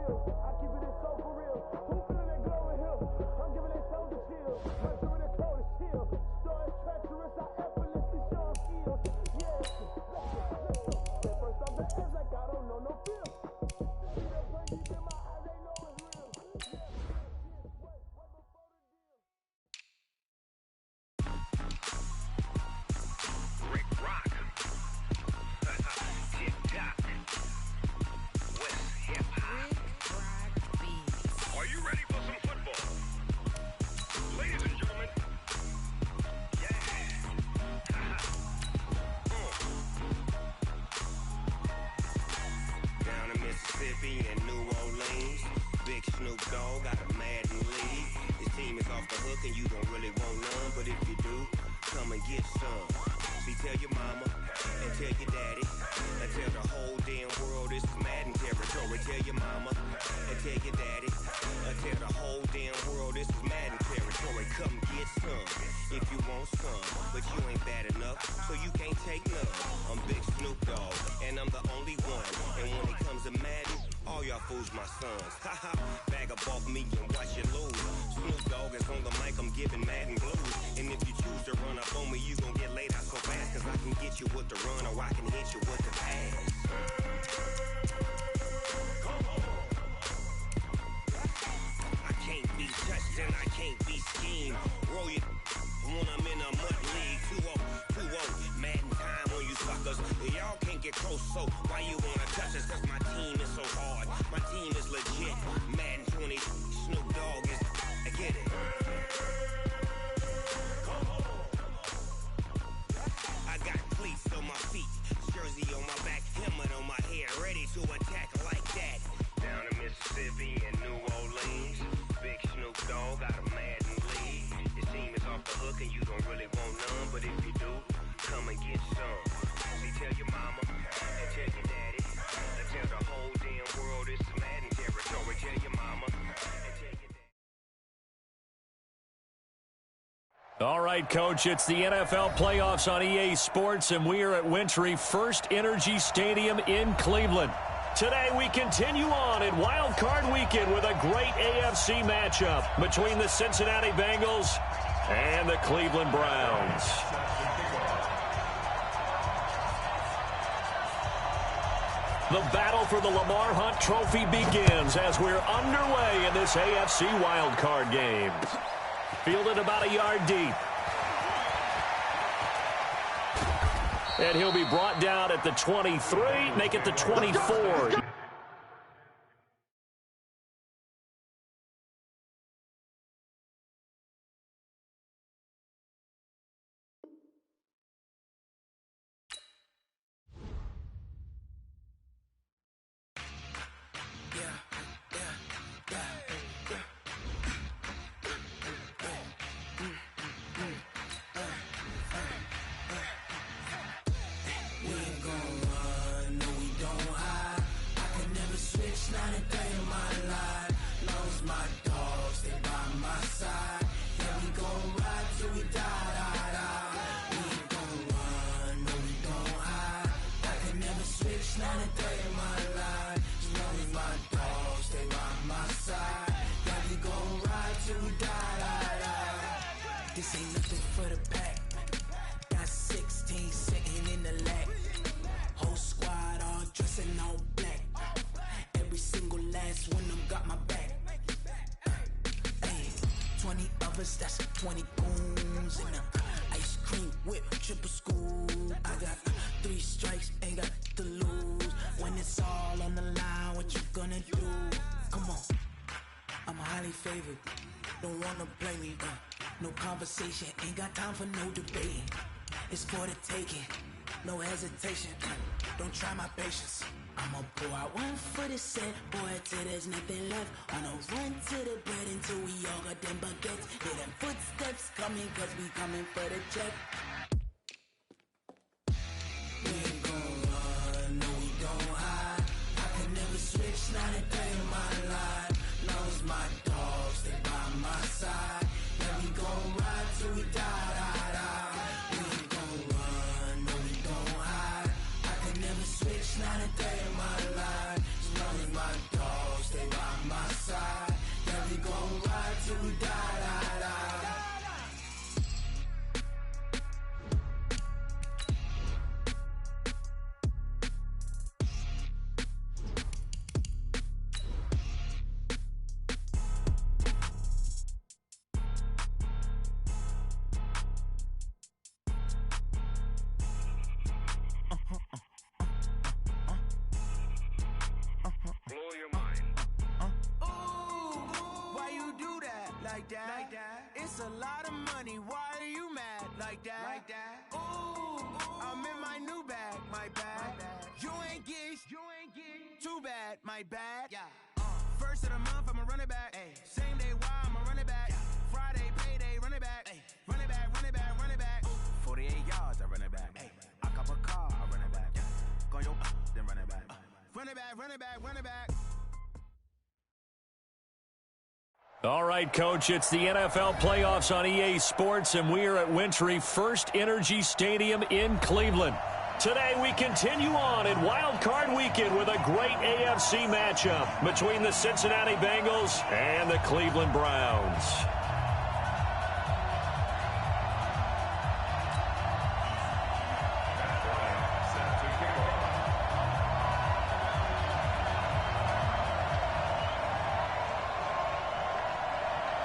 feel. I keep it in soul for real. Who feeling that glow in here? I'm giving that soul the chill. My doing the cold is chill. Story treacherous, I effortlessly show skills. Yeah, let's go. First off the edge like I don't know no fear. See the pain deep in my eyes, they know it's real. Rick Rock. TikTok. West Hip Hop. Are you ready for some football? Ladies and gentlemen. Yeah. Down in Mississippi and New Orleans, Big Snoop Dogg got a Madden league. His team is off the hook and you don't really want none, but if you do, come and get some. See, tell your mama and tell your daddy and tell the whole damn world this is Madden territory. Tell your mama and tell your daddy and tell the whole damn world this is Madden territory. Come get some if you want some, but you ain't bad enough, so you can't take none. I'm Big Snoop Dogg and I'm the only one, and when it comes to Madden, all y'all fools my sons. Haha, bag up off me and watch you lose. Snoop Dogg is on the mic, I'm giving Madden blues. And if you choose to run up on me, you gon' get laid out so fast, cause I can get you with the run or I can hit you with the pass. I can't be touched and I can't be schemed. Roll it when I'm in a mud league. 2-0, Madden time on you suckers. Y'all can't get close, so why you wanna touch us? Cause my team is so hard, my team is legit. Madden 20, Snoop Dogg is, I get it. I got cleats on my feet, jersey on my back, helmet on my head, ready to attack like that. Down in Mississippi and New Orleans, Big Snoop Dogg got a Madden league. Your team is off the hook and you don't really want none, but if you do, come and get some. See, tell your mama and tell your daddy and tell the whole damn world this is Madden territory. Tell your mama and tell your daddy. All right, Coach, it's the NFL playoffs on EA Sports, and we are at Wintry First Energy Stadium in Cleveland. Today, we continue on in Wild Card Weekend with a great AFC matchup between the Cincinnati Bengals and the Cleveland Browns. The battle for the Lamar Hunt Trophy begins as we're underway in this AFC Wild Card game. Fielded about a yard deep. And he'll be brought down at the 23, make it the 24. This ain't nothing for the pack. Got 16 sitting in the lap. Whole squad all dressing all black. Every single last one of them got my back. Hey, 20 of us, that's 20 goons in the ice cream whip, triple school. I got 3 strikes, ain't got to lose. When it's all on the line, what you gonna do? Come on, I'm highly favored. Don't wanna play me, no conversation, ain't got time for no debating. It's for the taking, no hesitation. Don't try my patience. I'ma pull out one for the set, boy, till there's nothing left. On a run to the bread until we all got them baguettes. Hear them footsteps coming, cause we coming for the check. We ain't gon' run, no we don't hide. I can never switch, not a day in my life. Long as my dogs, they by my side. Yeah, we gon' ride till we die, die, die. We ain't gon' run, no we don't hide. I can never switch, not a day in my life. As long as my dogs, they by like that. It's a lot of money, why are you mad like that? Ooh, I'm in my new bag, my bad. You ain't get too bad, my bad. First of the month, I'ma run it back. Same day, why I'ma run it back. Friday, payday, run it back. Run it back, run it back, run it back. 48 yards, I run it back. I cop a car, I run it back. Go your then run it back. Run it back, run it back, run it back. All right, Coach, it's the NFL playoffs on EA Sports, and we are at Wintry First Energy Stadium in Cleveland. Today, we continue on in Wild Card Weekend with a great AFC matchup between the Cincinnati Bengals and the Cleveland Browns.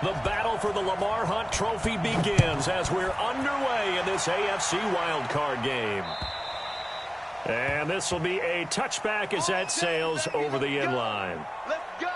The battle for the Lamar Hunt Trophy begins as we're underway in this AFC wildcard game. And this will be a touchback as that sails over the end line. Let's go.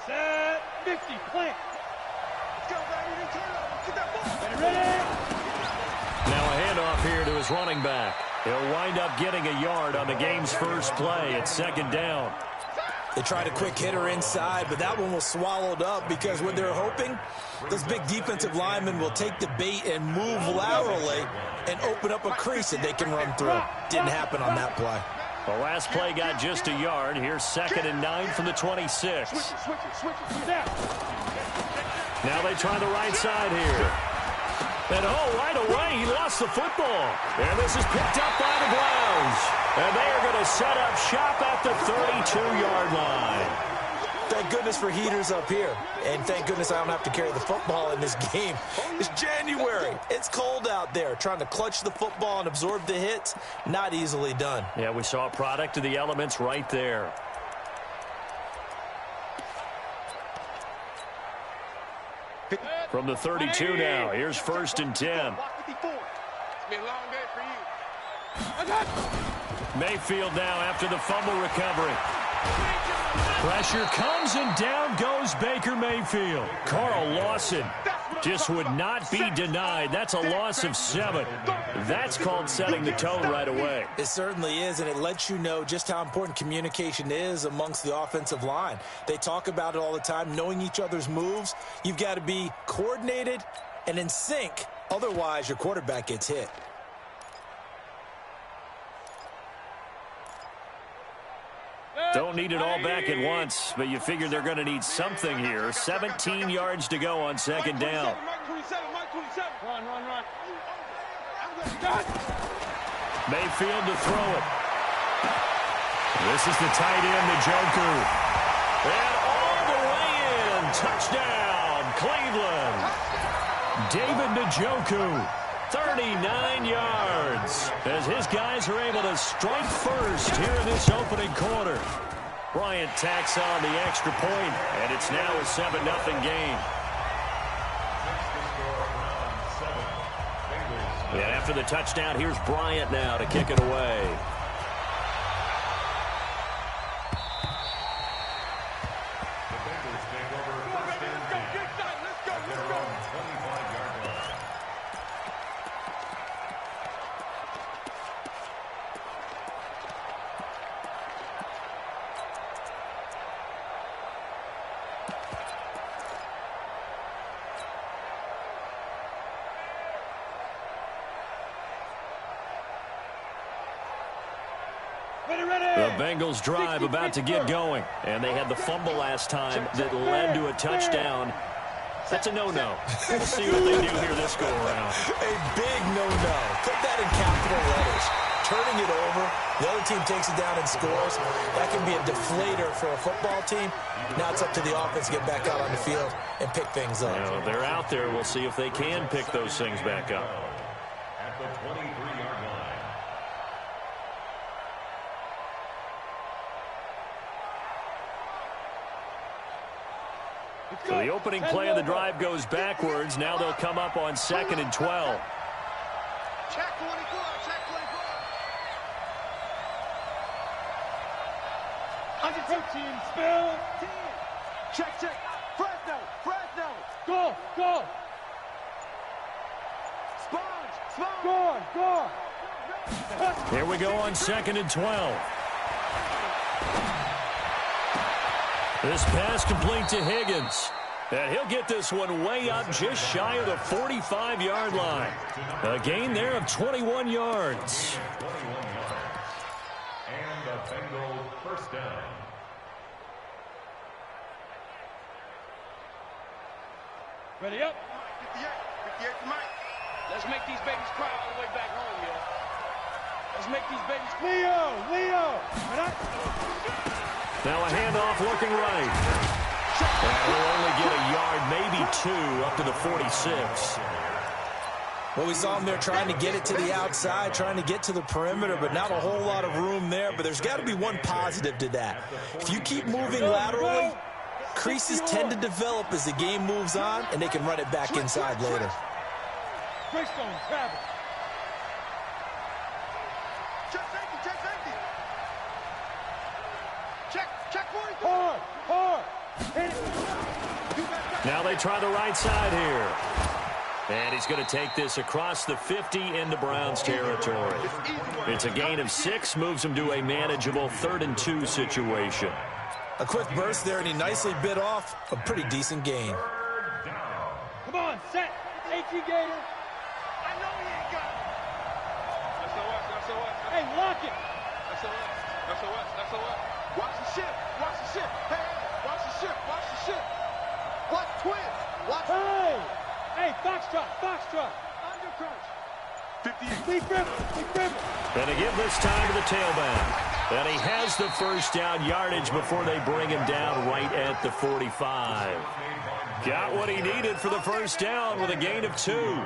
Set 50, plant. Let's go, baby. Turn it over. Get that ball. Ready? Now a handoff here to his running back. He'll wind up getting a yard on the game's first play. It's second down. They tried a quick hitter inside, but that one was swallowed up because what they're hoping, those big defensive linemen will take the bait and move laterally and open up a crease that they can run through. Didn't happen on that play. The last play got just a yard. Here's 2nd and 9 from the 26. Switch it. Now they try the right side here. And right away, he lost the football. And this is picked up by the Browns. And they are going to set up shop at the 32-yard line. Thank goodness for heaters up here. And thank goodness I don't have to carry the football in this game. It's January. It's cold out there. Trying to clutch the football and absorb the hits, not easily done. Yeah, we saw a product of the elements right there. From the 32 now, here's 1st and 10. It's been a long day for you. Mayfield now after the fumble recovery. Pressure comes and down goes Baker Mayfield. Carl Lawson just would not be denied. That's a loss of 7. That's called setting the tone right away. It certainly is, and it lets you know just how important communication is amongst the offensive line. They talk about it all the time, knowing each other's moves. You've got to be coordinated and in sync. Otherwise, your quarterback gets hit. Don't need it all back at once, but you figure they're going to need something here. 17 yards to go on 2nd down. Run. Mayfield to throw it. This is the tight end, Njoku. And all the way in. Touchdown, Cleveland. David Njoku, 39 yards, as his guys are able to strike first here in this opening quarter. Bryant tacks on the extra point, and it's now a 7-0 game. And after the touchdown, here's Bryant now to kick it away. The Bengals drive about to get going, and they had the fumble last time that led to a touchdown. That's a no-no. We'll see what they do here this go-around. A big no-no. Put that in capital letters. turning it over. The other team takes it down and scores. That can be a deflator for a football team. Now it's up to the offense to get back out on the field and pick things up. Well, they're out there. We'll see if they can pick those things back up. At the 23-yard line. So the opening play of the drive goes backwards. Now they'll come up on 2nd and 12. Check 24, check 24. 115, spill. 10. Check. Fresno. Go. Sponge. Go. Here we go on 2nd and 12. This pass complete to Higgins. And he'll get this one way up just shy of the 45-yard line. A gain there of 21 yards. And the Bengals first down. Ready up. 58 to Mike. Let's make these babies cry all the way back home, yo. Let's make these babies cry. Leo. Now a handoff looking right. And we'll only get a yard, maybe 2, up to the 46. Well, we saw him there trying to get it to the outside, trying to get to the perimeter, but not a whole lot of room there. But there's got to be one positive to that. If you keep moving laterally, creases tend to develop as the game moves on, and they can run it back inside later. Greystone, travel. Check safety. Check 44. Hard. Now they try the right side here. And he's going to take this across the 50 into Browns territory. It's a gain of 6, moves him to a manageable 3rd and 2 situation. A quick burst there, and he nicely bit off a pretty decent gain. Come on, set. H.E. Gator. I know he ain't got it. That's the what. Hey, lock it. That's the what. Watch the ship. Hey, watch the ship. Watch twins. Watch. Hey, Foxtrot. Undercrunch. 58. Lee Griffin. And they give this time to the tailback. And he has the first down yardage before they bring him down right at the 45. Got what he needed for the first down with a gain of 2.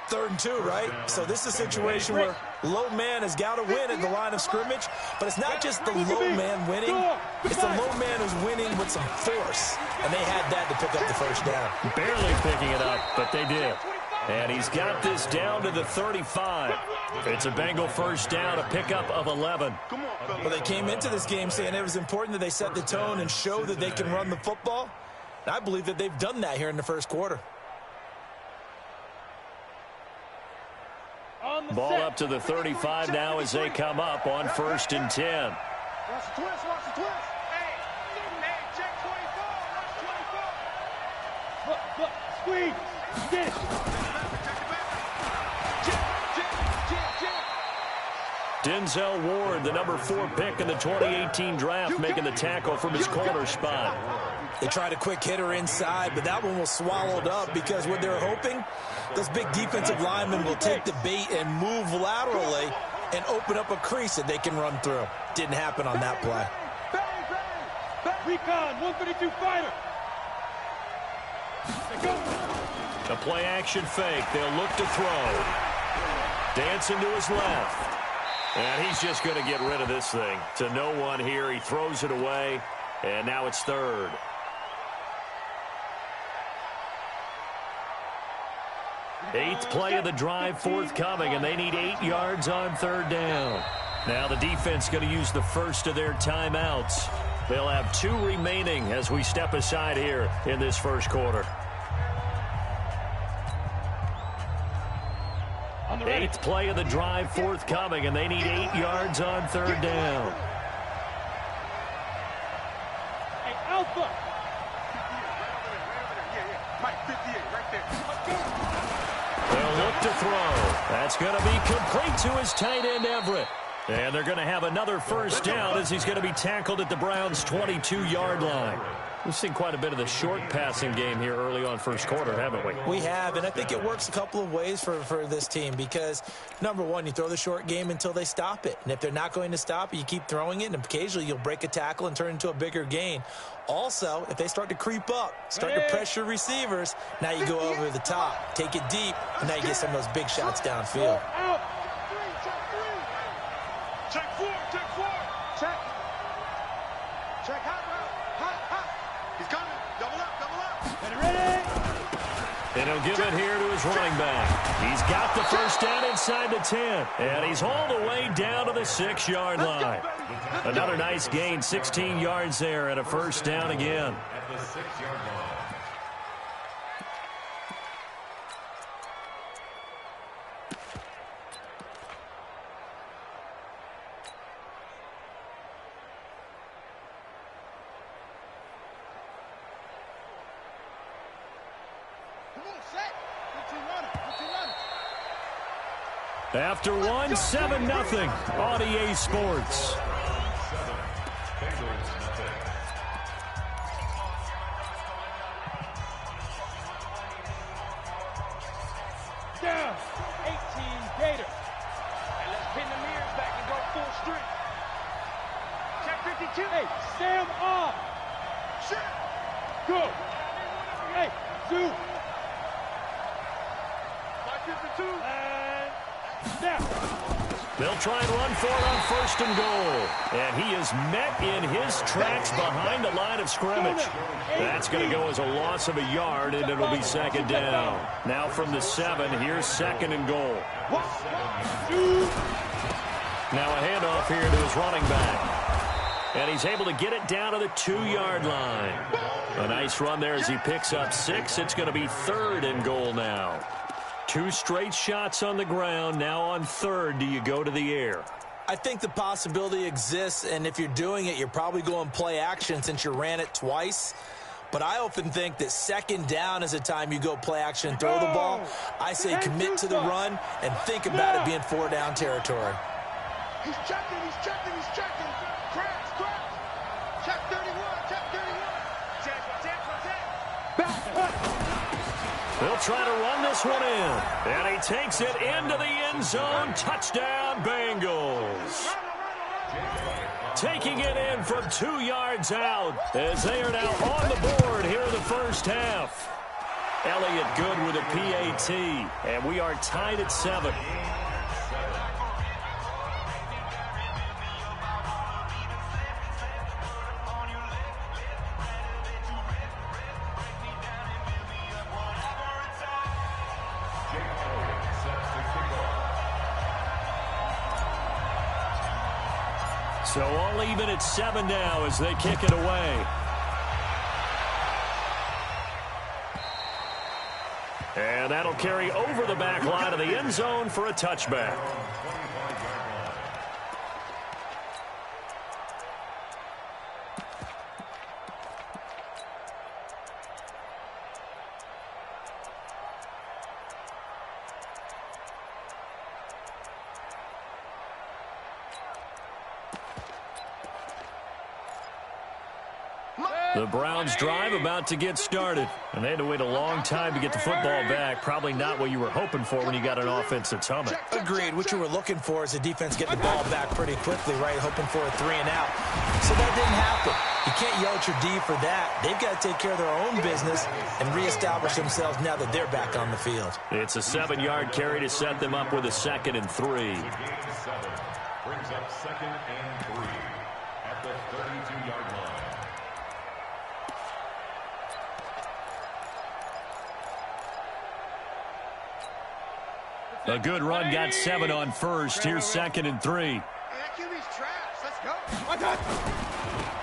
3rd and 2, right? So this is a situation where low man has got to win at the line of scrimmage, but it's not just the low man winning. It's the low man who's winning with some force, and they had that to pick up the first down. Barely picking it up, but they did. And he's got this down to the 35. It's a Bengal first down, a pickup of 11. Well, they came into this game saying it was important that they set the tone and show that they can run the football. And I believe that they've done that here in the first quarter. Ball up to the 35 now as they come up on 1st and 10. Watch the twist. Hey, check 24. Watch 24. Look, squeeze. Get it. Denzel Ward, the number 4 pick in the 2018 draft, making the tackle from his corner spot. They tried a quick hitter inside, but that one was swallowed up because what they're hoping, those big defensive linemen will take the bait and move laterally and open up a crease that they can run through. Didn't happen on that play. Recon, 132 fighter. A play action fake. They'll look to throw. Dancing to his left. And he's just going to get rid of this thing. To no one here. He throws it away. And now it's 3rd. Eighth play of the drive forthcoming, and they need 8 yards on 3rd down. Now the defense going to use the first of their timeouts. They'll have 2 remaining as we step aside here in this first quarter. 8th play of the drive forthcoming, and they need 8 yards on 3rd down. Hey, Alpha. Mike, 58, right there. They'll look to throw. That's going to be complete to his tight end, Everett. And they're going to have another first down as he's going to be tackled at the Browns' 22-yard line. We've seen quite a bit of the short passing game here early on first quarter, haven't we? We have, and I think it works a couple of ways for this team because, number one, you throw the short game until they stop it. And if they're not going to stop it, you keep throwing it, and occasionally you'll break a tackle and turn it into a bigger gain. Also, if they start to creep up, start to pressure receivers, now you go over the top, take it deep, and now you get some of those big shots downfield. Check four. Check. Check hot. He's coming. Double up. Ready? And he'll give it here to his running back. He's got the first down inside the 10. And he's all the way down to the 6-yard line. Another nice gain, 16 yards there and a first down again. At the 6-yard line. After one, 7-0 on EA Sports. Bengals nothing. Down. 18 Gators. And let's pin the mirrors back and go full strength. Check 52. Hey, Sam off. Shit. Go. Hey, Zoo. 52. And snap. They'll try and run for it on first and goal. And he is met in his tracks behind the line of scrimmage. That's going to go as a loss of a yard, and it'll be second down. Now from the 7, here's second and goal. Now a handoff here to his running back. And he's able to get it down to the 2-yard line. A nice run there as he picks up 6. It's going to be third and goal now. 2 straight shots on the ground. Now on third, do you go to the air? I think the possibility exists, and if you're doing it, you're probably going play action since you ran it twice. But I often think that second down is a time you go play action and throw the ball. I say commit to the run and think about it being 4-down territory. He's checking. Crash. Check 31. They'll try to run this one in. And he takes it into the end zone. Touchdown, Bengals. Taking it in from 2 yards out as they are now on the board here in the first half. Elliott Good with a PAT. And we are tied at 7. So all even at 7 now as they kick it away. And that'll carry over the back line of the end zone for a touchback. The Browns drive about to get started. And they had to wait a long time to get the football back. Probably not what you were hoping for when you got an offense that's humming. Agreed. What you were looking for is the defense getting the ball back pretty quickly, right? Hoping for a 3 and out. So that didn't happen. You can't yell at your D for that. They've got to take care of their own business and reestablish themselves now that they're back on the field. It's a 7-yard carry to set them up with a 2nd and 3. Brings up 2nd and 3 at the 32-yard line. A good run got 7 on first. Here's 2nd and 3.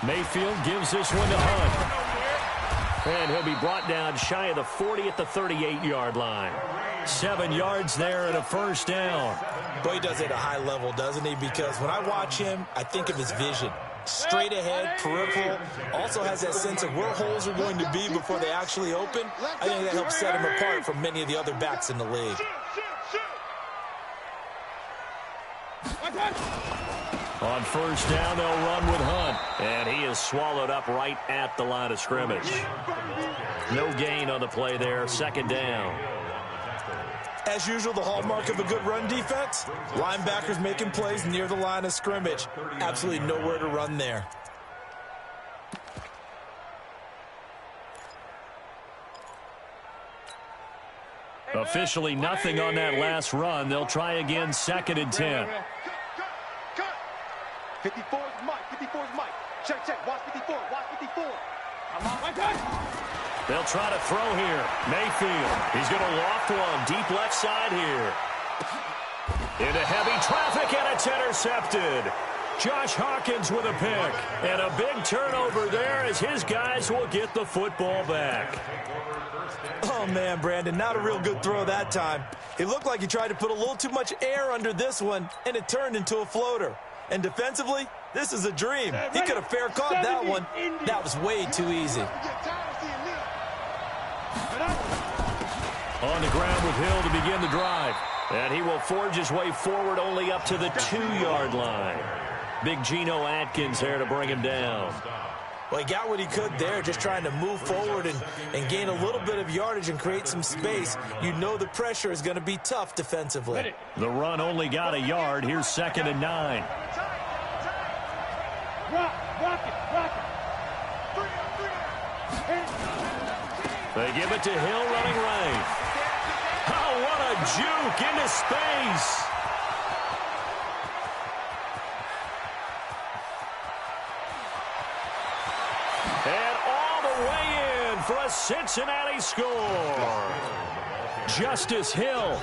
Mayfield gives this one to Hunt. And he'll be brought down shy of the 40 at the 38-yard line. 7 yards there and a first down. Boy, he does it at a high level, doesn't he? Because when I watch him, I think of his vision. Straight ahead, peripheral, also has that sense of where holes are going to be before they actually open. I think that helps set him apart from many of the other backs in the league. On first down, they'll run with Hunt. And he is swallowed up right at the line of scrimmage. No gain on the play there. Second down. As usual, the hallmark of a good run defense, linebackers making plays near the line of scrimmage. Absolutely nowhere to run there. Officially nothing on that last run. They'll try again, second and 10. Cut. 54 is Mike. 54 is Mike. Check. Watch 54. Watch 54. They'll try to throw here. Mayfield. He's going to loft one. Deep left side here. Into heavy traffic, and it's intercepted. Josh Hawkins with a pick. And a big turnover there as his guys will get the football back. Oh, man, Brandon, not a real good throw that time. It looked like he tried to put a little too much air under this one, and it turned into a floater. And defensively, this is a dream. He could have fair caught that one. That was way too easy. On the ground with Hill to begin the drive. And he will forge his way forward only up to the 2-yard line. Big Geno Atkins there to bring him down. Well, he got what he could there, just trying to move forward and gain a little bit of yardage and create some space. You know the pressure is going to be tough defensively. The run only got a yard. Here's second and 9. Rock it. They give it to Hill running right. Oh, what a juke into space. And all the way in for a Cincinnati score. Justice Hill,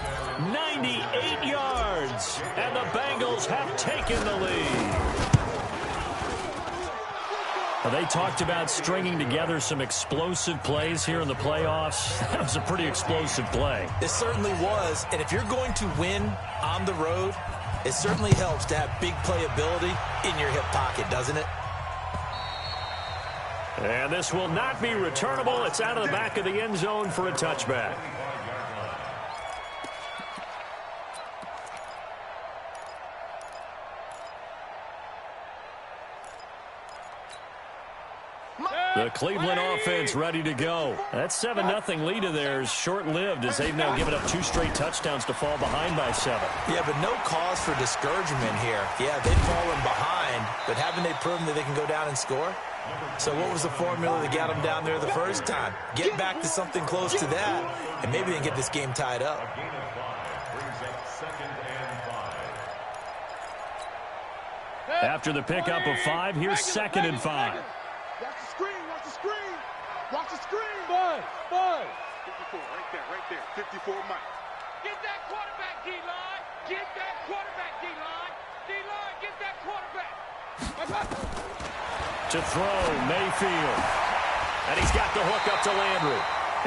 98 yards, and the Bengals have taken the lead. They talked about stringing together some explosive plays here in the playoffs. That was a pretty explosive play. It certainly was, and if you're going to win on the road, it certainly helps to have big playability in your hip pocket, doesn't it? And this will not be returnable. It's out of the back of the end zone for a touchback. The Cleveland offense ready to go. That 7-0 lead of theirs short-lived as they've now given up 2 straight touchdowns to fall behind by 7. Yeah, but no cause for discouragement here. Yeah, they've fallen behind, but haven't they proven that they can go down and score? So what was the formula that got them down there the first time? Get back to something close to that, and maybe they can get this game tied up. After the pickup of 5, here's second and 5. Watch the screen. Watch the screen. Buzz. 54, right there. 54, Mike. Get that quarterback, D-line. Get that quarterback, D-line. D-line, get that quarterback. To throw, Mayfield. And he's got the hook up to Landry.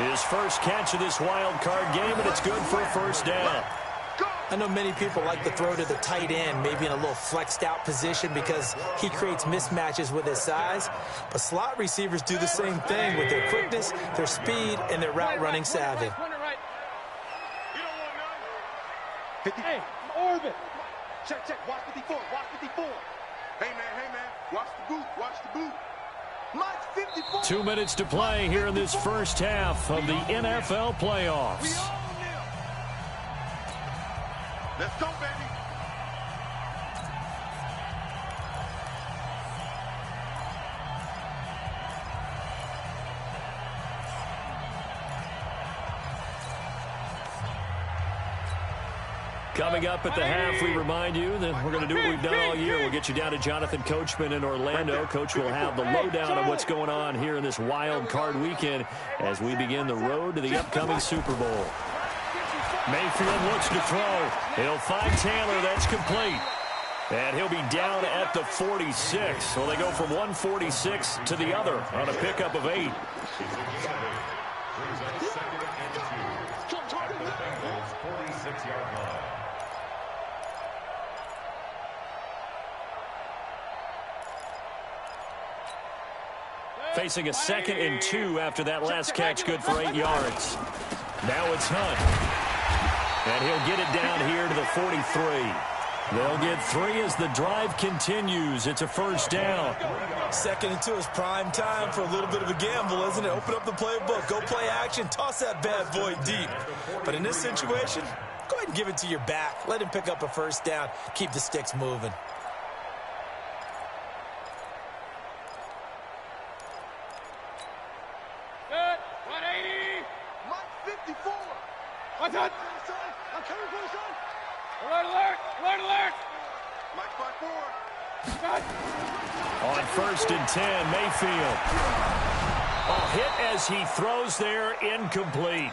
His first catch of this wild card game, and it's good for a first down. I know many people like to throw to the tight end, maybe in a little flexed out position because he creates mismatches with his size. But slot receivers do the same thing with their quickness, their speed, and their route running savvy. You don't want none. Hey, orbit. Check. Watch 54. Hey, man. Watch the boot. Mike, 54. 2 minutes to play here in this first half of the NFL playoffs. Let's go, baby. Coming up at the half, we remind you that we're going to do what we've done all year. We'll get you down to Jonathan Coachman in Orlando. Coach will have the lowdown on what's going on here in this wild card weekend as we begin the road to the upcoming Super Bowl. Mayfield looks to throw. He'll find Taylor. That's complete. And he'll be down at the 46. So they go from 146 to the other on a pickup of 8. Facing a 2nd and 2 after that last catch, good for 8 yards. Now it's Hunt. And he'll get it down here to the 43. They'll get 3 as the drive continues. It's a first down. 2nd and 2 is prime time for a little bit of a gamble, isn't it? Open up the playbook. Go play action. Toss that bad boy deep. But in this situation, go ahead and give it to your back. Let him pick up a first down. Keep the sticks moving. Good. 180. Mike 54. What's that? I'm coming for the son. Alert, alert. Alert, alert. Mike 54. On 1st and 10, Mayfield. A hit as he throws there, incomplete.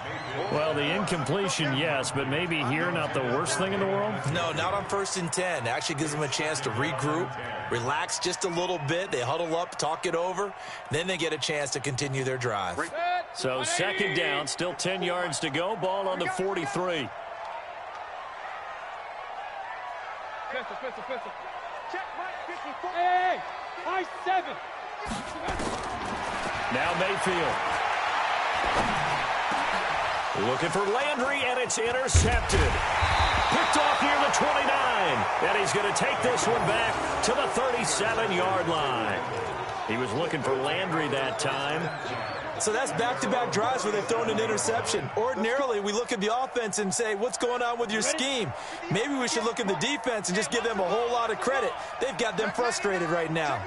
Well, the incompletion, yes, but maybe here not the worst thing in the world? No, not on 1st and 10. Actually gives them a chance to regroup, relax just a little bit. They huddle up, talk it over. Then they get a chance to continue their drive. So 2nd down, still 10 yards to go. Ball on the 43. Pistol. Check Mike 54. Hey, Mike 7. Now Mayfield. Looking for Landry, and it's intercepted. Picked off near the 29. And he's going to take this one back to the 37-yard line. He was looking for Landry that time. So that's back-to-back drives where they've thrown an interception. Ordinarily, we look at the offense and say, what's going on with your scheme? Maybe we should look at the defense and just give them a whole lot of credit. They've got them frustrated right now.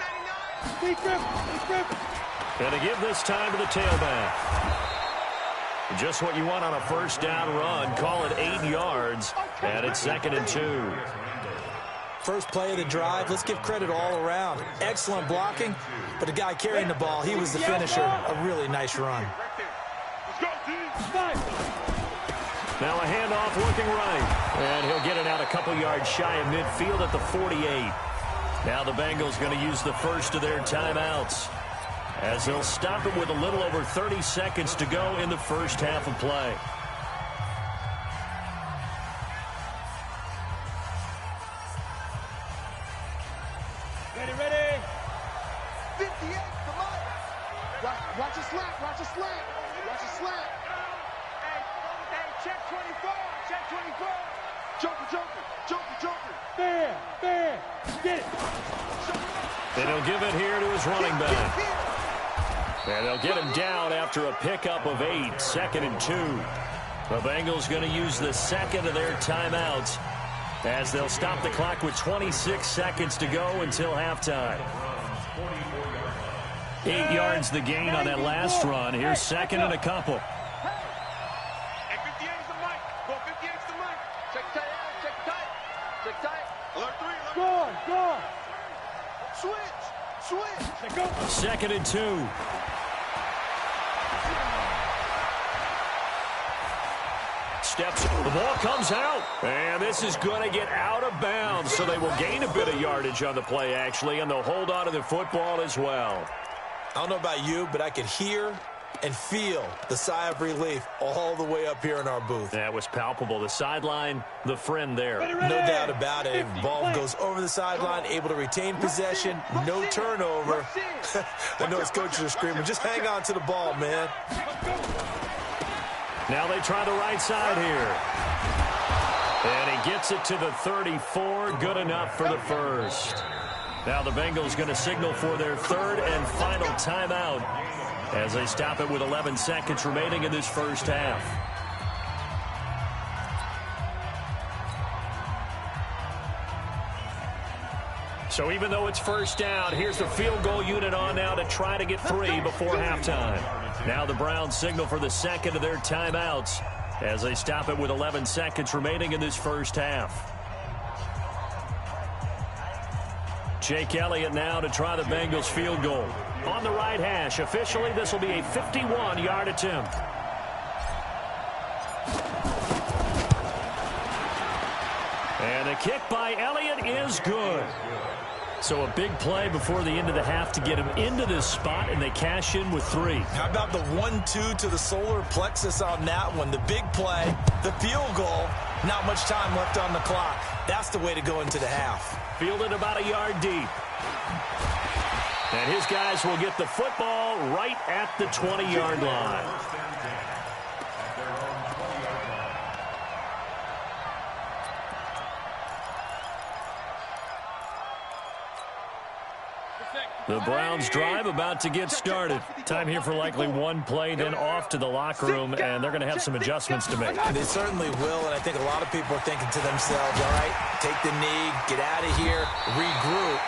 Going to give this time to the tailback. Just what you want on a first down run. Call it 8 yards, and it's 2nd and 2. First play of the drive, let's give credit all around. Excellent blocking, but the guy carrying the ball, he was the finisher. A really nice run. Now a handoff looking right, and he'll get it out a couple yards shy of midfield at the 48. Now the Bengals going to use the first of their timeouts, as they'll stop it with a little over 30 seconds to go in the first half of play. Ready. 58 for Mike. Watch a slant. Watch a slant. Hey, check 24. Check 24. Joker. Fair. Get it. And he'll give it here to his running back. And they'll get him down after a pickup of 8, 2nd and 2. The Bengals going to use the second of their timeouts, as they'll stop the clock with 26 seconds to go until halftime. 8 yards the gain on that last run. Here's 2nd and a couple. Hey, 58's the mic. Go 58's the mic. Check tight. Alert 3. Go. Switch. Go. 2nd and 2. Steps, the ball comes out, and this is going to get out of bounds, so they will gain a bit of yardage on the play, actually, and they'll hold on to the football as well. I don't know about you, but I could hear and feel the sigh of relief all the way up here in our booth. That was palpable. The sideline, the friend there. No doubt about it. Ball goes over the sideline, able to retain possession, no turnover. I know his coaches are screaming, just hang on to the ball, man. Now they try the right side here. And he gets it to the 34. Good enough for the first. Now the Bengals going to signal for their third and final timeout, as they stop it with 11 seconds remaining in this first half. So even though it's first down, here's the field goal unit on now to try to get 3 before halftime. Now the Browns signal for the second of their timeouts, as they stop it with 11 seconds remaining in this first half. Jake Elliott now to try the Bengals field goal. On the right hash, officially this will be a 51-yard attempt. And the kick by Elliott is good. So a big play before the end of the half to get him into this spot, and they cash in with 3. How about the 1-2 to the solar plexus on that one? The big play, the field goal, not much time left on the clock. That's the way to go into the half. Fielded about a yard deep. And his guys will get the football right at the 20-yard line. The Browns drive about to get started. Time here for likely one play, then off to the locker room, and they're going to have some adjustments to make. They certainly will, and I think a lot of people are thinking to themselves, all right, take the knee, get out of here, regroup.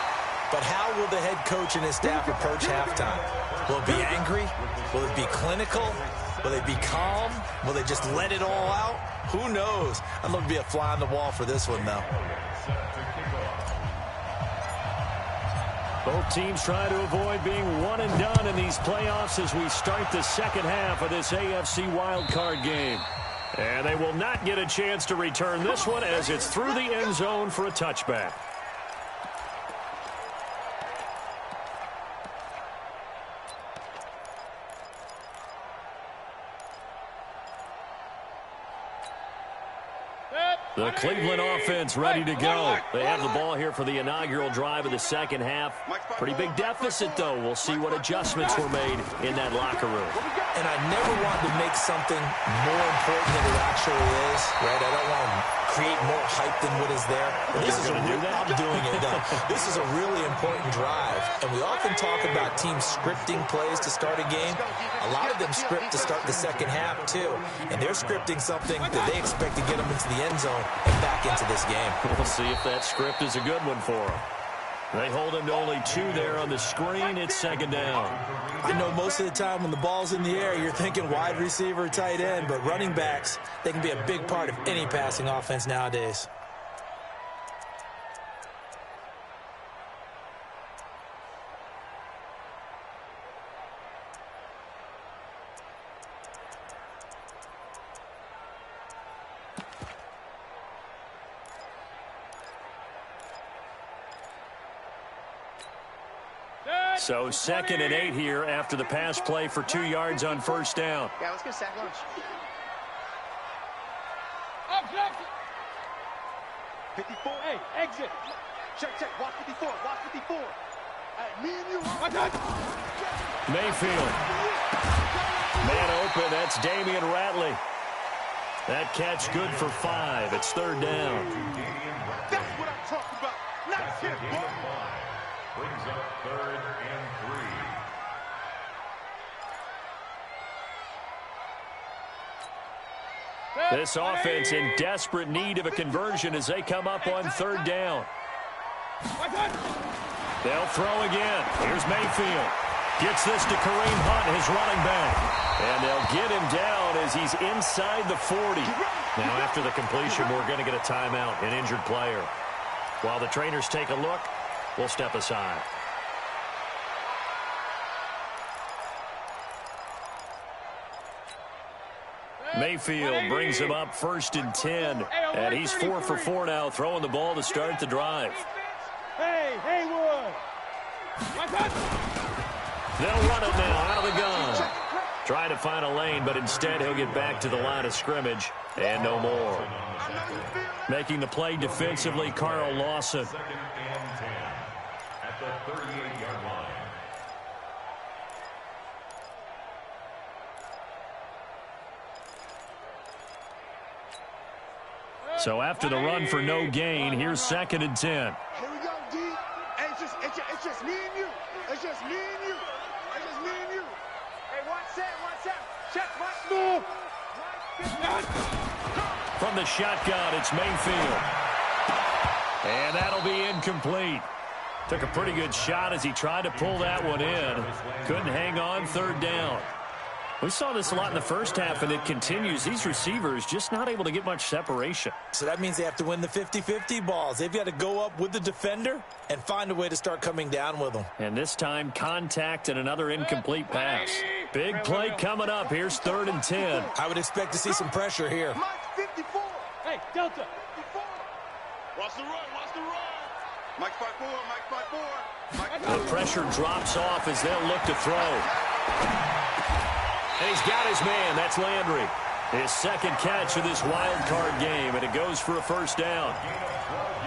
But how will the head coach and his staff approach halftime? Will it be angry? Will it be clinical? Will they be calm? Will they just let it all out? Who knows? I'd love to be a fly on the wall for this one, though. Both teams try to avoid being one and done in these playoffs as we start the second half of this AFC wildcard game. And they will not get a chance to return this one as it's through the end zone for a touchback. The Cleveland offense ready to go. They have the ball here for the inaugural drive of the second half. Pretty big deficit, though. We'll see what adjustments were made in that locker room. And I never wanted to make something more important than it actually is, right? I don't want to create more hype than what is there. But this is I'm doing it, though. This is a really important drive. And we often talk about teams scripting plays to start a game. A lot of them script to start the second half, too. And they're scripting something that they expect to get them into the end zone and back into this game. We'll see if that script is a good one for them. They hold him to only 2 there on the screen. It's second down. I know most of the time when the ball's in the air, you're thinking wide receiver, tight end, but running backs, they can be a big part of any passing offense nowadays. So 2nd and 8 here after the pass play for 2 yards on first down. Yeah, let's get sack lunch. 54. Hey, exit. Check. Watch 54. Watch 54. Hey, me and you. Mayfield. Man open. That's Damian Ratley. That catch good for 5. It's 3rd down. That's what I'm talking about. Not hit, boy. Brings up 3rd and 3. This offense in desperate need of a conversion as they come up on 3rd down. They'll throw again. Here's Mayfield. Gets this to Kareem Hunt, his running back. And they'll get him down as he's inside the 40. Now, after the completion, we're going to get a timeout, an injured player. While the trainers take a look, we'll step aside. Mayfield brings him up 1st and 10. And he's 4 for 4 now, throwing the ball to start the drive. Hey, Haywood. They'll run it now out of the gun. Trying to find a lane, but instead he'll get back to the line of scrimmage and no more. Making the play defensively, Carl Lawson. 2nd and 10 at the 38-yard line. So after the run for no gain, here's 2nd and 10. Here we go, D. Hey, it's just me and you. It's just me and you. It's just me and you. Hey, one set. Check, one move. From the shotgun, it's Mayfield. And that'll be incomplete. Took a pretty good shot as he tried to pull that one in. Couldn't hang on, 3rd down. We saw this a lot in the first half, and it continues. These receivers just not able to get much separation. So that means they have to win the 50-50 balls. They've got to go up with the defender and find a way to start coming down with them. And this time, contact and another incomplete pass. Big play coming up. Here's 3rd and 10. I would expect to see some pressure here. Mike 54. Hey, Delta. 54. Watch the run. Mike 5-4. The pressure drops off as they'll look to throw. And he's got his man. That's Landry. His 2nd catch of this wild card game, and it goes for a 1st down.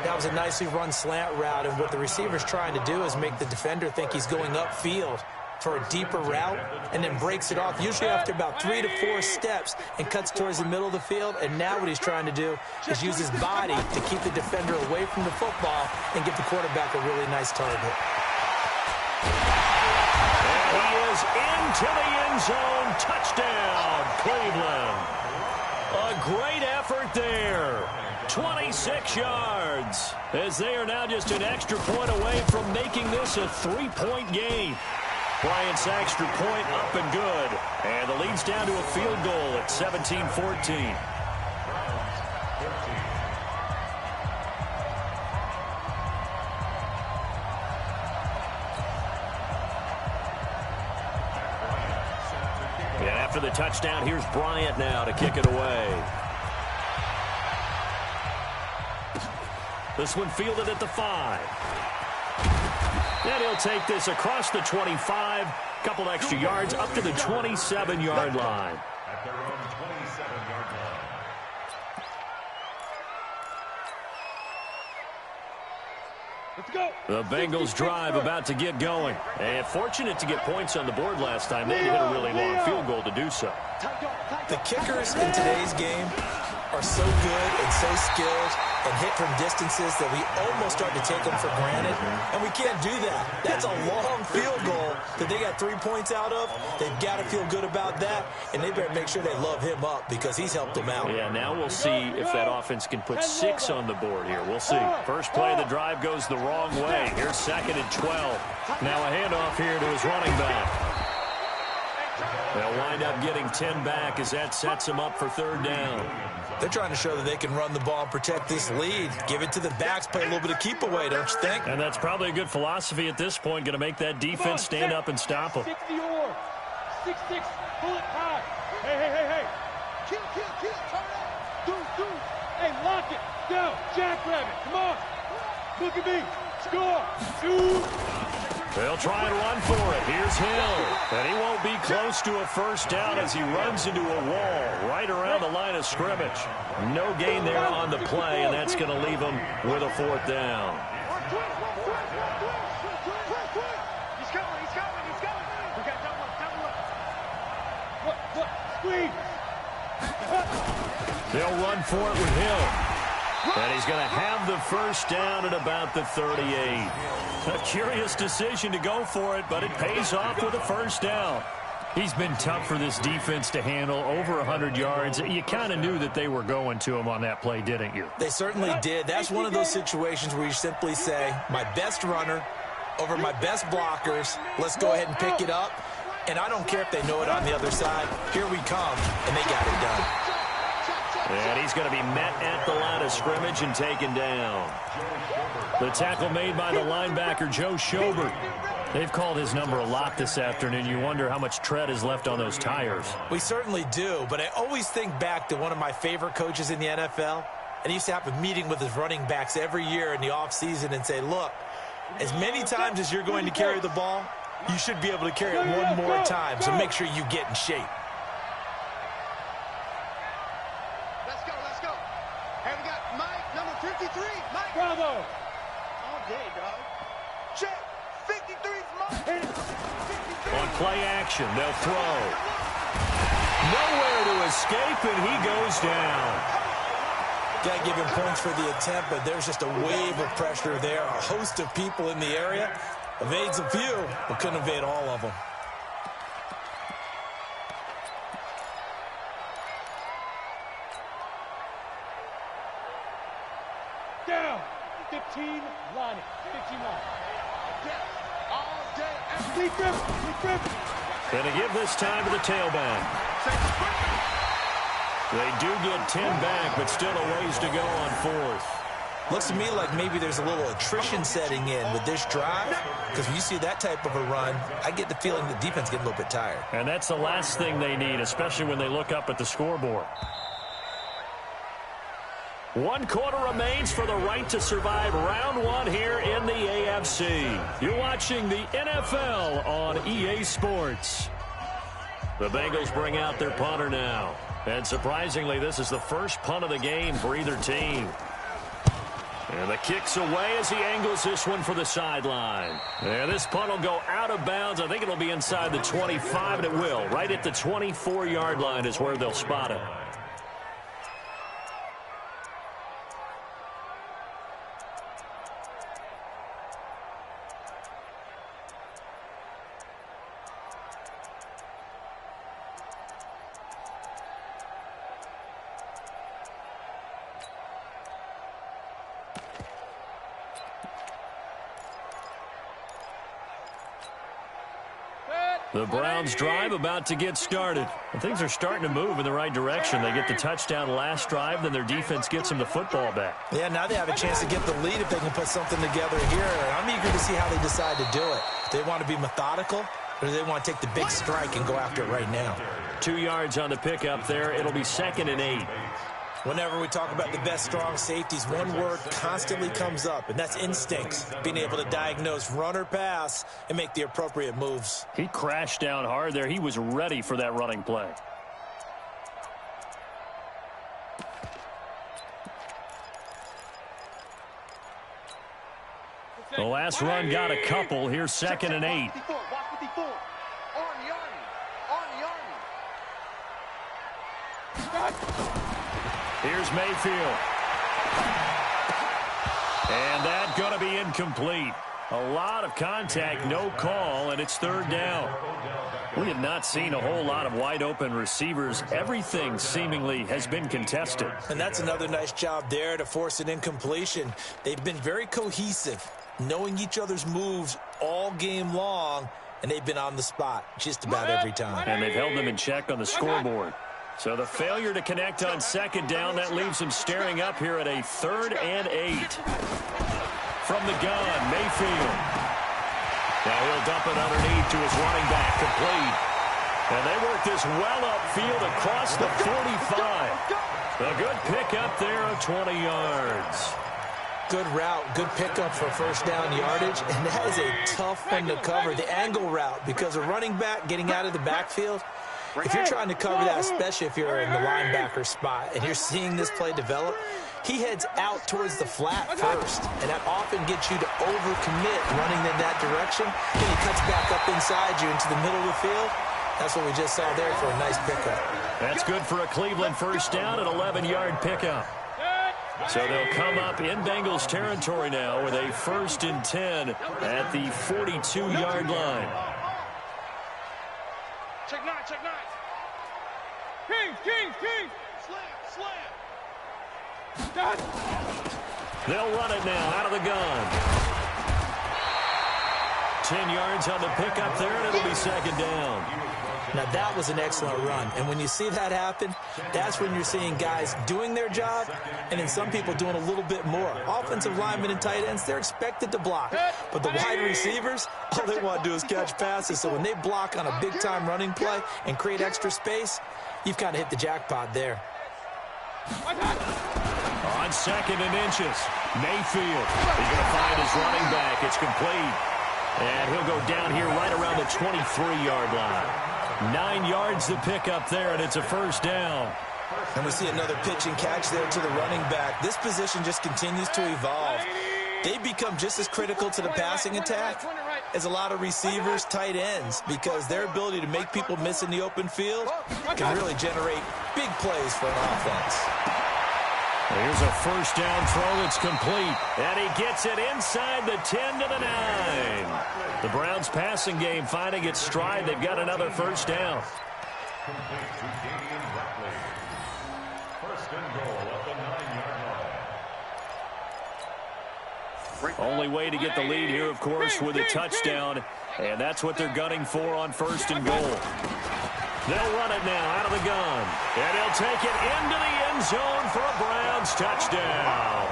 That was a nicely run slant route, and what the receiver's trying to do is make the defender think he's going upfield for a deeper route and then breaks it off, usually after about 3 to 4 steps, and cuts towards the middle of the field. And now what he's trying to do is use his body to keep the defender away from the football and give the quarterback a really nice target. goes into the end zone. Touchdown, Cleveland. A great effort there. 26 yards, as they are now just an extra point away from making this a 3-point game. Bryant's extra point up and good. And the lead's down to a field goal at 17-14. And after the touchdown, here's Bryant now to kick it away. This one fielded at the 5. And he'll take this across the 25. Couple extra yards up to the 27-yard line. At their own 27-yard line. Let's go. The Bengals drive about to get going. And fortunate to get points on the board last time. They had hit a really long field goal to do so. The kickers in today's game are so good and so skilled and hit from distances that we almost start to take them for granted, and we can't do that. That's a long field goal that they got 3 points out of. They've got to feel good about that, and they better make sure they love him up because he's helped them out. Yeah, now we'll see if that offense can put 6 on the board here. We'll see. First play of the drive goes the wrong way. Here's 2nd and 12. Now a handoff here to his running back. They'll wind up getting 10 back as that sets them up for 3rd down. They're trying to show that they can run the ball and protect this lead. Give it to the backs, play a little bit of keep away, don't you think? And that's probably a good philosophy at this point. Going to make that defense stand up and stop them. 6 bullet high. Hey. Kill, turn up. Do. Hey, lock it. Down, jackrabbit, come on. Look at me. Score. Shoot. They'll try and run for it. Here's Hill. And he won't be close to a first down as he runs into a wall right around the line of scrimmage. No gain there on the play, and that's going to leave him with a 4th down. He's coming. We got double up. Look, squeeze. They'll run for it with Hill. And he's going to have the first down at about the 38. A curious decision to go for it, but it pays off with a first down. He's been tough for this defense to handle, over 100 yards. You kind of knew that they were going to him on that play, didn't you? They certainly did. That's one of those situations where you simply say, my best runner over my best blockers. Let's go ahead and pick it up. And I don't care if they know it on the other side. Here we come, and they got it done. And he's going to be met at the line of scrimmage and taken down. The tackle made by the linebacker, Joe Schobert. They've called his number a lot this afternoon. You wonder how much tread is left on those tires. We certainly do, but I always think back to one of my favorite coaches in the NFL. And he used to have a meeting with his running backs every year in the offseason and say, look, as many times as you're going to carry the ball, you should be able to carry it one more time, so make sure you get in shape. Let's go. Hey, we got Mike, number 53. Mike. Bravo. All day, dog. Check. 53's Mike. On play action, they'll throw. Nowhere to escape, and he goes down. Got to give him points for the attempt, but there's just a wave of pressure there. A host of people in the area. Evades a few, but couldn't evade all of them. Down. 15 line. 15 line. All day. Deep grip. Going to give this time to the tailback. They do get 10 back, but still a ways to go on fourth. Looks to me like maybe there's a little attrition setting in with this drive, because when you see that type of a run, I get the feeling the defense getting a little bit tired. And that's the last thing they need, especially when they look up at the scoreboard. 1 quarter remains for the right to survive round 1 here in the AFC. You're watching the NFL on EA Sports. The Bengals bring out their punter now. And surprisingly, this is the first punt of the game for either team. And the kick's away as he angles this one for the sideline. And this punt will go out of bounds. I think it'll be inside the 25, and it will. Right at the 24-yard line is where they'll spot it. The Browns drive about to get started. And things are starting to move in the right direction. They get the touchdown last drive, then their defense gets them the football back. Yeah, now they have a chance to get the lead if they can put something together here. And I'm eager to see how they decide to do it. Do they want to be methodical, or do they want to take the big strike and go after it right now? 2 yards on the pickup there. It'll be 2nd and 8. Whenever we talk about the best strong safeties, one word constantly comes up, and that's instincts. Being able to diagnose run or pass and make the appropriate moves. He crashed down hard there. He was ready for that running play. The last run got a couple. Here's 2nd and 8. Here's Mayfield. And that's going to be incomplete. A lot of contact, no call, and it's 3rd down. We have not seen a whole lot of wide-open receivers. Everything seemingly has been contested. And that's another nice job there to force an incompletion. They've been very cohesive, knowing each other's moves all game long, and they've been on the spot just about every time. And they've held them in check on the scoreboard. So the failure to connect on 2nd down, that leaves them staring up here at a 3rd and 8. From the gun, Mayfield. Now he'll dump it underneath to his running back, complete. And they work this well upfield across the 45. A good pickup there of 20 yards. Good route, good pickup for 1st down yardage, and that is a tough one to cover, the angle route, because a running back getting out of the backfield, if you're trying to cover that, especially if you're in the linebacker spot and you're seeing this play develop, he heads out towards the flat first, and that often gets you to overcommit running in that direction. Then he cuts back up inside you into the middle of the field. That's what we just saw there for a nice pickup. That's good for a Cleveland 1st down, an 11-yard pickup. So they'll come up in Bengals territory now with a 1st and 10 at the 42-yard line. Check 9, check 9. King. Slam. They'll run it now out of the gun. 10 yards on the pickup there, and it'll be 2nd down. Now, that was an excellent run. And when you see that happen, that's when you're seeing guys doing their job and then some people doing a little bit more. Offensive linemen and tight ends, they're expected to block. But the wide receivers, all they want to do is catch passes. So when they block on a big-time running play and create extra space, you've kind of hit the jackpot there. On 2nd and inches, Mayfield. He's going to find his running back. It's complete. And he'll go down here right around the 23-yard line. 9 yards to pick up there, and it's a 1st down. And we see another pitch and catch there to the running back. This position just continues to evolve. They become just as critical to the passing attack as a lot of receivers, tight ends, because their ability to make people miss in the open field can really generate big plays for an offense. Here's a 1st down throw that's complete, and he gets it inside the 10 to the 9. The Browns passing game finding its stride. They've got another 1st down. Complete to Damian Buckley. 1st and goal at the 9-yard line. Only way to get the lead here, of course, with a touchdown, and that's what they're gunning for on 1st and goal. They'll run it now out of the gun, and he'll take it into the end zone for a Browns touchdown.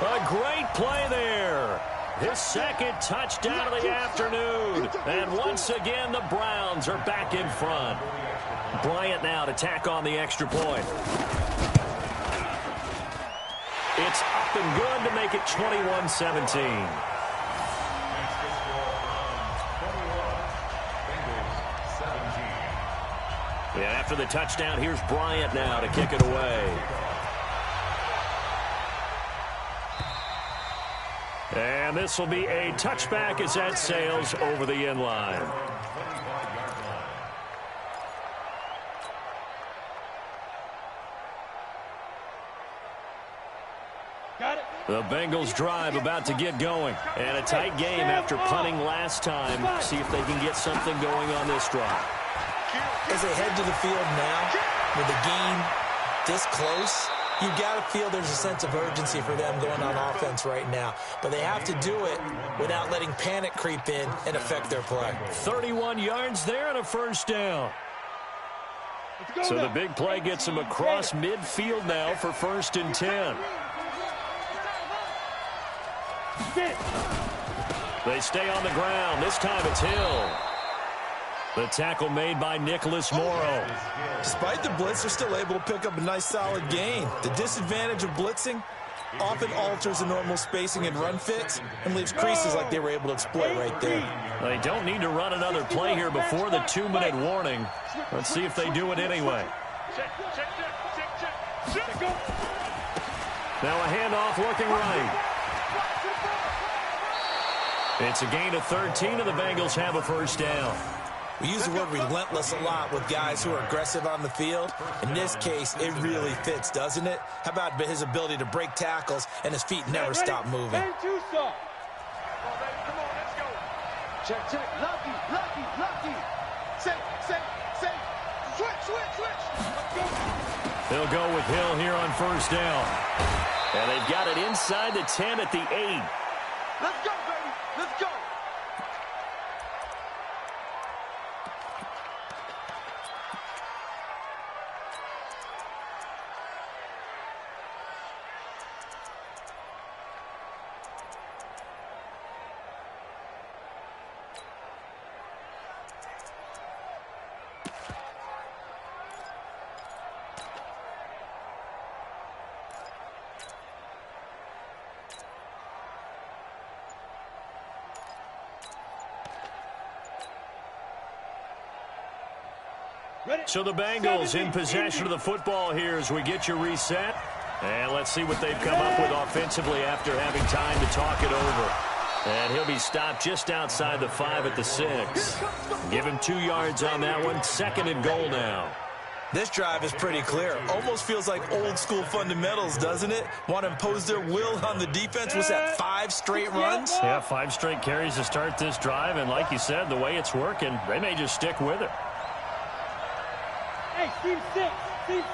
A great play there. His 2nd touchdown of the afternoon. And once again, the Browns are back in front. Bryant now to tack on the extra point. It's up and good to make it 21-17. And after the touchdown, here's Bryant now to kick it away. And this will be a touchback as that sails over the end line. Got it. The Bengals drive about to get going. And a tight game after punting last time. See if they can get something going on this drive. As they head to the field now, with the game this close, You got to feel there's a sense of urgency for them going on offense right now. But they have to do it without letting panic creep in and affect their play. 31 yards there and a first down. So the big play gets them across midfield now for 1st and 10. They stay on the ground. This time it's Hill. The tackle made by Nicholas Morrow. Despite the blitz, they're still able to pick up a nice solid gain. The disadvantage of blitzing often alters the normal spacing and run fits and leaves creases like they were able to exploit right there. They don't need to run another play here before the 2-minute warning. Let's see if they do it anyway. Now a handoff looking right. It's a gain of 13, and the Bengals have a first down. We use the word relentless a lot with guys who are aggressive on the field. In this case, it really fits, doesn't it? How about his ability to break tackles and his feet never stop moving? Check, lucky. Say. Switch. They'll go with Hill here on first down. And they've got it inside the 10 at the 8. Let's go, baby. Let's go. So the Bengals in possession of the football here as we get you reset. And let's see what they've come up with offensively after having time to talk it over. And he'll be stopped just outside the 5 at the 6. Give him 2 yards on that one. 2nd and goal now. This drive is pretty clear. Almost feels like old school fundamentals, doesn't it? Want to impose their will on the defense. Was that 5 straight runs? Yeah, 5 straight carries to start this drive. And like you said, the way it's working, they may just stick with it. Hey, team 6. Yep.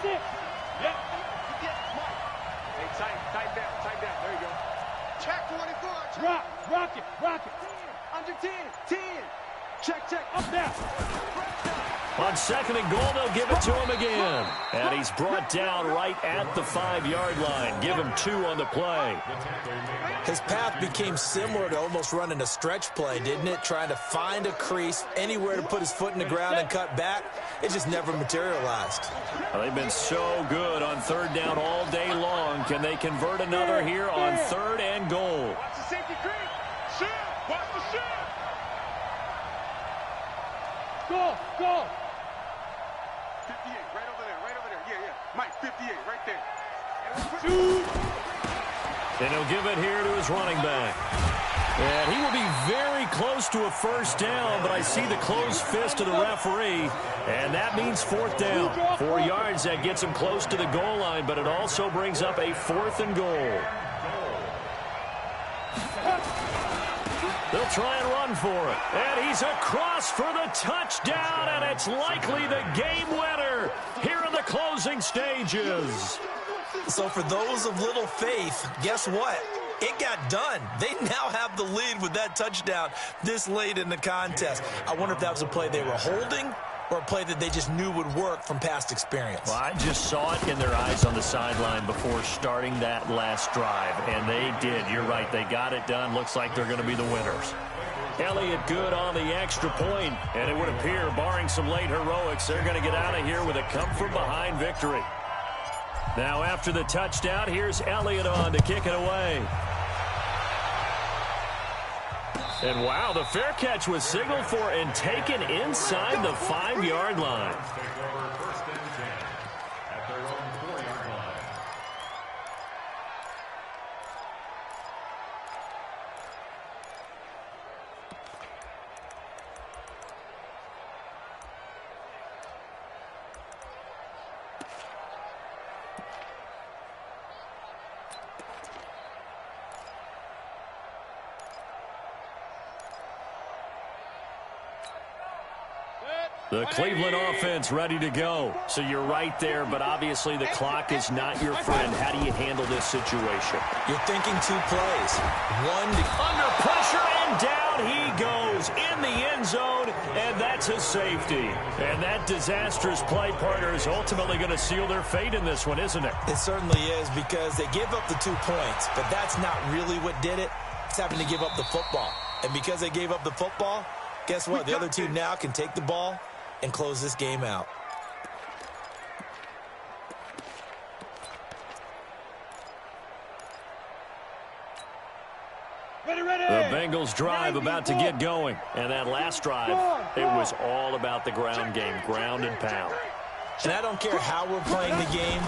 Mike. Hey, tight down. There you go. Check 24. Rock it. Under 10. Check. Up down. On 2nd and goal, they'll give it to him again. And he's brought down right at the 5-yard line. Give him 2 on the play. His path became similar to almost running a stretch play, didn't it? Trying to find a crease, anywhere to put his foot in the ground and cut back. It just never materialized. Well, they've been so good on 3rd down all day long. Can they convert another here on 3rd and goal? Watch the safety creep. Shield. Watch the shield. Go. 58, right over there. Yeah. Mike, 58, right there. Shoot. And he'll give it here to his running back. And he will be very close to a first down, but I see the closed fist of the referee, and that means 4th down. 4 yards, that gets him close to the goal line, but it also brings up a 4th and goal. They'll try and run for it. And he's across for the touchdown, and it's likely the game winner here in the closing stages. So for those of little faith, guess what? It got done. They now have the lead with that touchdown this late in the contest. I wonder if that was a play they were holding or a play that they just knew would work from past experience. Well, I just saw it in their eyes on the sideline before starting that last drive, and they did. You're right. They got it done. Looks like they're going to be the winners. Elliott good on the extra point, and it would appear, barring some late heroics, they're going to get out of here with a come-from-behind victory. Now, after the touchdown, here's Elliott on to kick it away. And wow, the fair catch was signaled for and taken inside the 5-yard line. The Cleveland offense ready to go. So you're right there, but obviously the clock is not your friend. How do you handle this situation? You're thinking 2 plays. One to... Under pressure, and down he goes in the end zone, and that's a safety. And that disastrous play, partner, is ultimately going to seal their fate in this one, isn't it? It certainly is, because they gave up the 2 points, but that's not really what did it. It's having to give up the football. And because they gave up the football, guess what? The other team now can take the ball and close this game out. The Bengals drive about to get going. And that last drive, it was all about the ground game, ground and pound. And I don't care how we're playing the game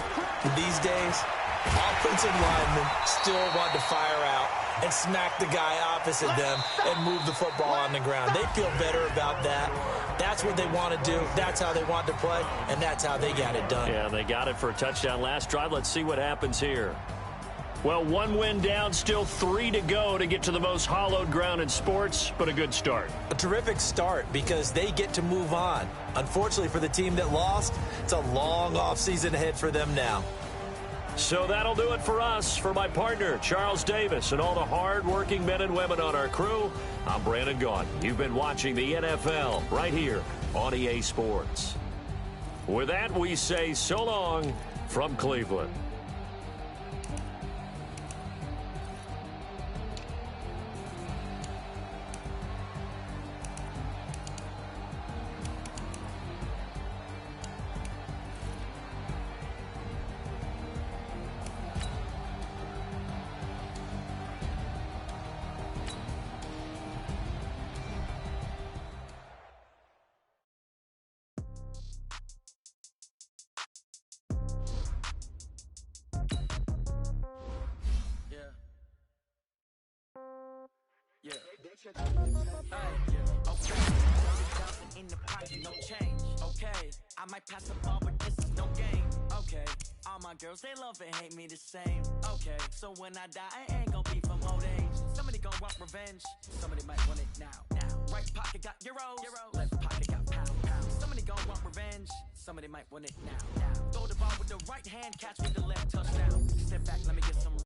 these days, offensive linemen still want to fire out and smack the guy opposite them and move the football on the ground. They feel better about that. That's what they want to do. That's how they want to play, and that's how they got it done. Yeah, they got it for a touchdown last drive. Let's see what happens here. Well, 1 win down, still 3 to go to get to the most hallowed ground in sports, but a good start. A terrific start because they get to move on. Unfortunately for the team that lost, it's a long offseason ahead for them now. So that'll do it for us. For my partner, Charles Davis, and all the hard-working men and women on our crew, I'm Brandon Gaudin. You've been watching the NFL right here on EA Sports. With that, we say so long from Cleveland. In the pocket, no change. Okay, I might pass the ball, but this is no game. Okay, all my girls, they love and hate me the same. Okay, so when I die, I ain't gonna be from old age. Somebody gonna want revenge. Somebody might want it now. Right pocket got euros. Left pocket got pound. Somebody gonna want revenge. Somebody might want it now. Throw the ball with the right hand, catch with the left, touchdown. Step back, let me get some.